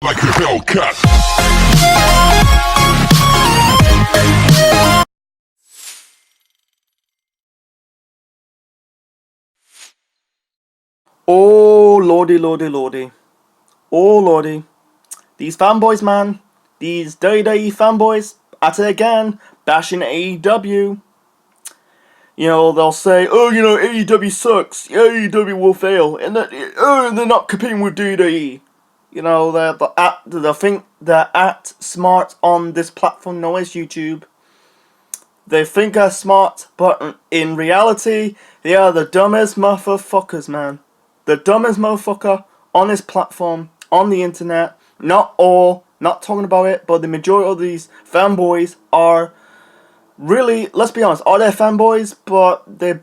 like a Hellcat. Oh lordy, lordy, lordy. Oh lordy. These fanboys, man. These WWE fanboys, at it again, bashing AEW. You know, they'll say, oh, you know, AEW sucks. AEW will fail. And they're not competing with WWE. You know, they think they're at smart on this platform known as YouTube. They think they're smart, but in reality, they are the dumbest motherfuckers, man. The dumbest motherfucker on this platform, on the internet. Not all, not talking about it, but the majority of these fanboys are really, let's be honest, are they fanboys, but they're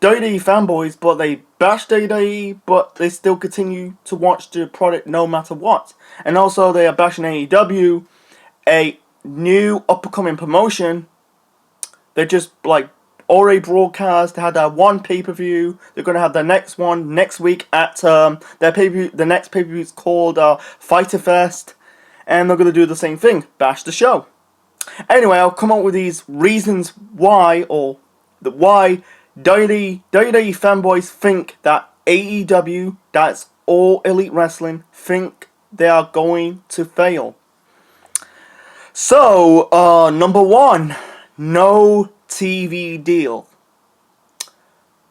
WWE fanboys, but they bash WWE, but they still continue to watch the product no matter what. And also they are bashing AEW, a new up-and-coming promotion. They just like already broadcast. They had that one pay-per-view. They're gonna have the next one next week at their pay-per-view. The next pay-per-view is called Fighter Fest, and they're gonna do the same thing, bash the show. Anyway, I'll come up with these reasons why, or why WWE fanboys think that AEW, that's All Elite Wrestling, think they are going to fail. So, number one, no TV deal.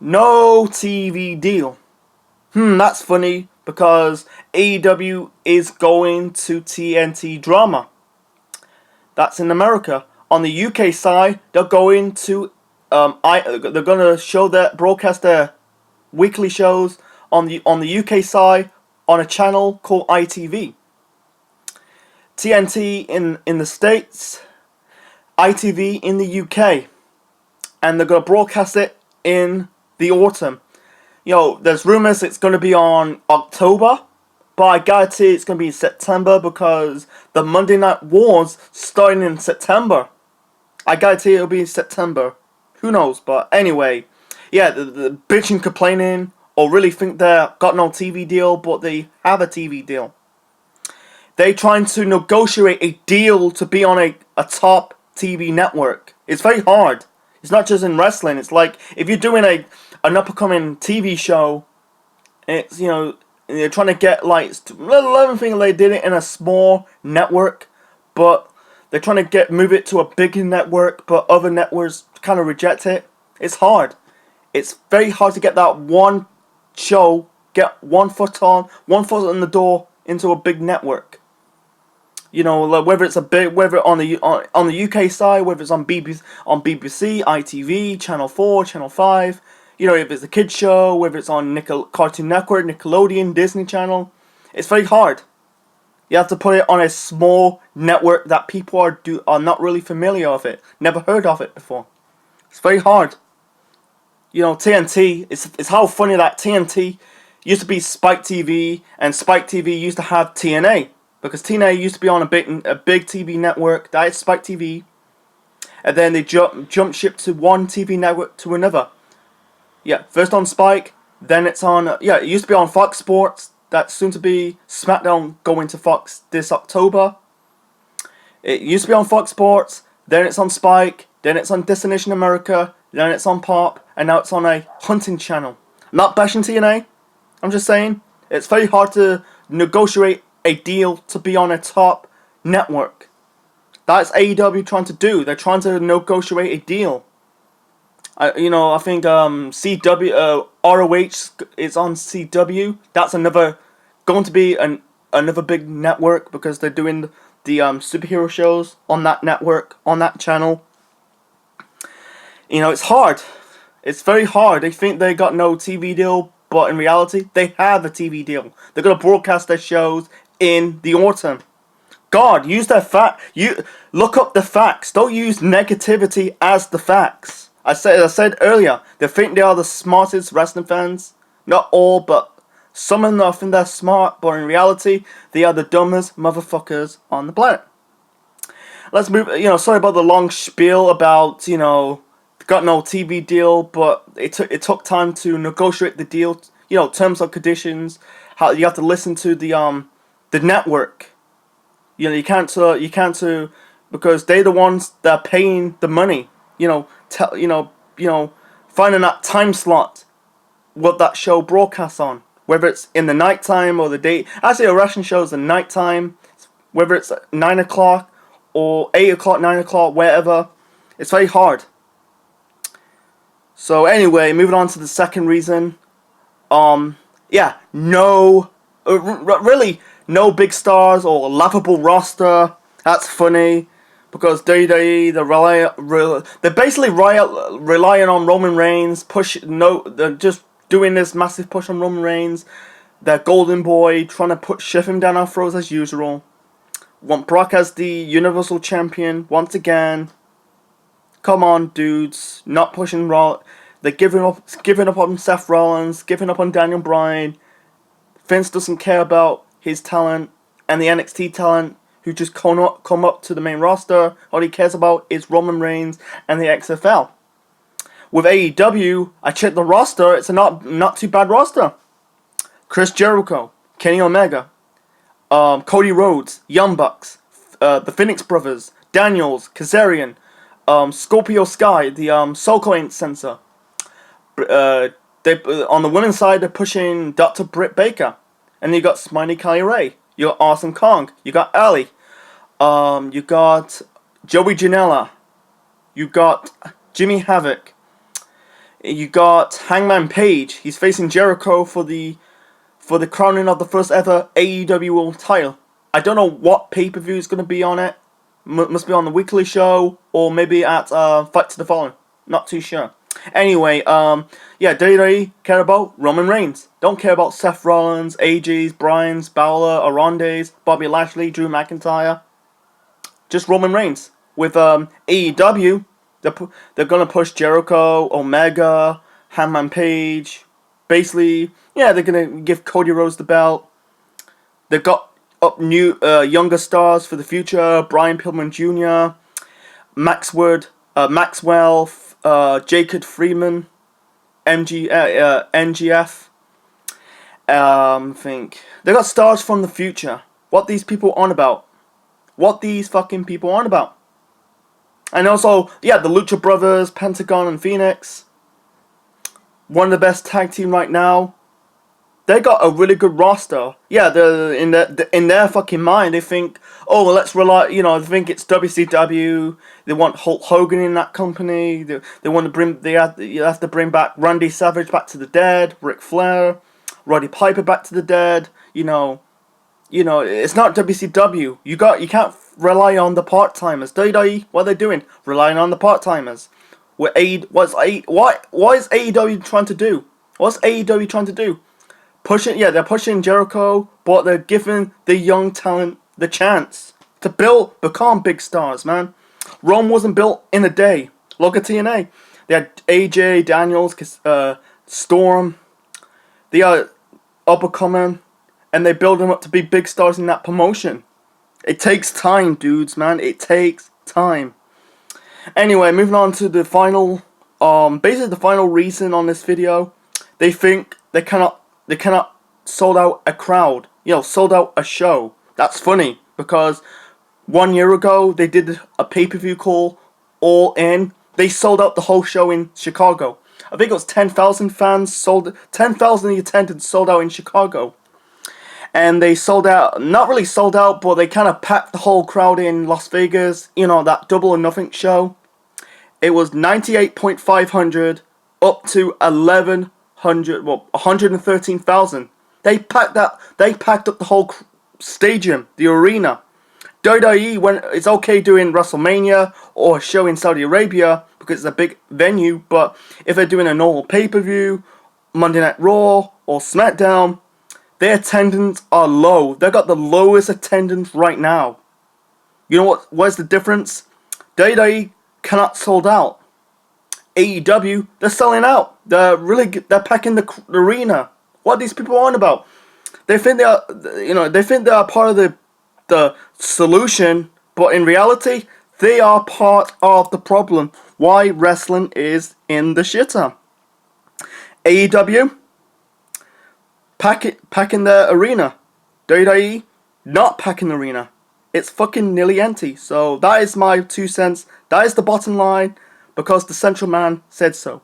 No TV deal. That's funny because AEW is going to TNT Drama. That's in America. On the UK side, they're going to they're gonna broadcast their weekly shows on the UK side on a channel called ITV. TNT in the States, ITV in the UK, and they're gonna broadcast it in the autumn. You know, there's rumors it's gonna be on October, but I guarantee it's gonna be in September because the Monday Night Wars starting in September. I guarantee it'll be in September. Who knows? But anyway, yeah, the bitching, complaining, or really think they got no TV deal, but they have a TV deal. They trying to negotiate a deal to be on a top TV network. It's very hard. It's not just in wrestling. It's like if you're doing an up and coming TV show, it's, you know, they're trying to get like 11 thing they did it in a small network, but they're trying to move it to a bigger network, but other networks kind of reject it. It's hard. It's very hard to get that one show, get one foot in the door into a big network. You know, like whether on the UK side, whether it's on BBC, ITV, Channel 4, Channel 5. You know, if it's a kids show, whether it's on Cartoon Network, Nickelodeon, Disney Channel, it's very hard. You have to put it on a small network that people are not really familiar with it, never heard of it before. It's very hard. You know, TNT. It's how funny that TNT used to be Spike TV, and Spike TV used to have TNA because TNA used to be on a big TV network. That is Spike TV, and then they jump ship to one TV network to another. Yeah, first on Spike, then it's on, it used to be on Fox Sports, that's soon to be SmackDown going to Fox this October. It used to be on Fox Sports, then it's on Spike, then it's on Destination America, then it's on Pop, and now it's on a hunting channel. I'm not bashing TNA, I'm just saying, it's very hard to negotiate a deal to be on a top network. That's AEW trying to do, they're trying to negotiate a deal. I think CW, ROH is on CW. That's going to be another big network because they're doing the superhero shows on that network, on that channel. You know, it's hard. It's very hard. They think they got no TV deal, but in reality, they have a TV deal. They're going to broadcast their shows in the autumn. God, use their you look up the facts. Don't use negativity as the facts. I said earlier, they think they are the smartest wrestling fans. Not all, but some of them think they're smart, but in reality, they are the dumbest motherfuckers on the planet. Let's move, sorry about the long spiel about, got no TV deal, but it took time to negotiate the deal, terms and conditions, how you have to listen to the the network. You can't because they're the ones that are paying the money. Finding that time slot what that show broadcasts on, whether it's in the nighttime or the day. Actually, a wrestling show is the nighttime, whether it's 9 o'clock or 8 o'clock, 9 o'clock, wherever. It's very hard. So anyway, moving on to the second reason. Really no big stars or laughable roster. That's funny because they're basically relying on Roman Reigns. They're just doing this massive push on Roman Reigns. They're Golden Boy trying to shove him down our throats as usual. Want Brock as the Universal Champion once again. Come on, dudes, not pushing Raw. They're giving up on Seth Rollins, giving up on Daniel Bryan. Vince doesn't care about his talent and the NXT talent who just come up to the main roster. All he cares about is Roman Reigns and the XFL. With AEW, I checked the roster. It's a not too bad roster. Chris Jericho, Kenny Omega, Cody Rhodes, Young Bucks, the Phoenix Brothers, Daniels, Kazarian, Scorpio Sky, the Soul Coin Sensor. On the women's side, they're pushing Dr. Britt Baker. And you got Smiley Kylie Ray. You got Awesome Kong. You got Ali. You got Joey Janela. You got Jimmy Havoc. You got Hangman Page. He's facing Jericho for the crowning of the first ever AEW World title. I don't know what pay-per-view is going to be on it. Must be on the weekly show or maybe at Fight to the Fallen. Not too sure. Anyway, WWE care about Roman Reigns. Don't care about Seth Rollins, AJ's, Bryan's, Balor, Aronde's, Bobby Lashley, Drew McIntyre. Just Roman Reigns. With AEW, they're gonna push Jericho, Omega, Hangman Page. Basically, they're gonna give Cody Rhodes the belt. They've got up new younger stars for the future. Brian Pillman Jr., Maxwell, Jacob Freeman, NGF. Think they got stars from the future. What these people on about? What these fucking people on about? And also, the Lucha Brothers, Pentagon and Phoenix. One of the best tag team right now. They got a really good roster. Yeah, they're in their fucking mind. They think, let's rely. They think it's WCW. They want Hulk Hogan in that company. They want to bring. You have to bring back Randy Savage back to the dead. Ric Flair, Roddy Piper back to the dead. It's not WCW. You can't rely on the part timers. WWE, what are they doing? Relying on the part timers. What is AEW trying to do? What's AEW trying to do? They're pushing Jericho, but they're giving the young talent the chance to become big stars, man. Rome wasn't built in a day. Look at TNA. They had AJ, Daniels, Storm. They are up and coming, and they build them up to be big stars in that promotion. It takes time, dudes, man. It takes time. Anyway, moving on to the final, basically the final reason on this video. They think they cannot sold out a crowd, sold out a show. That's funny because 1 year ago they did a pay-per-view call All In. They sold out the whole show in Chicago. I think it was 10,000 fans 10,000 attendance sold out in Chicago. And they sold out, not really sold out, but they kind of packed the whole crowd in Las Vegas, that Double or Nothing show. It was 98,500 up to 113,000. They packed up the whole stadium, the arena. WWE, when it's okay doing WrestleMania or a show in Saudi Arabia because it's a big venue, but if they're doing a normal pay-per-view, Monday Night Raw or SmackDown, their attendance are low. They got the lowest attendance right now. You know what's the difference? WWE cannot sold out. AEW, they're selling out. They're packing the arena. What are these people on about? They think they are part of the solution, but in reality, they are part of the problem. Why wrestling is in the shitter. AEW, packing their arena. WWE, not packing arena. It's fucking nearly empty. So that is my 2 cents. That is the bottom line because the Central Man said so.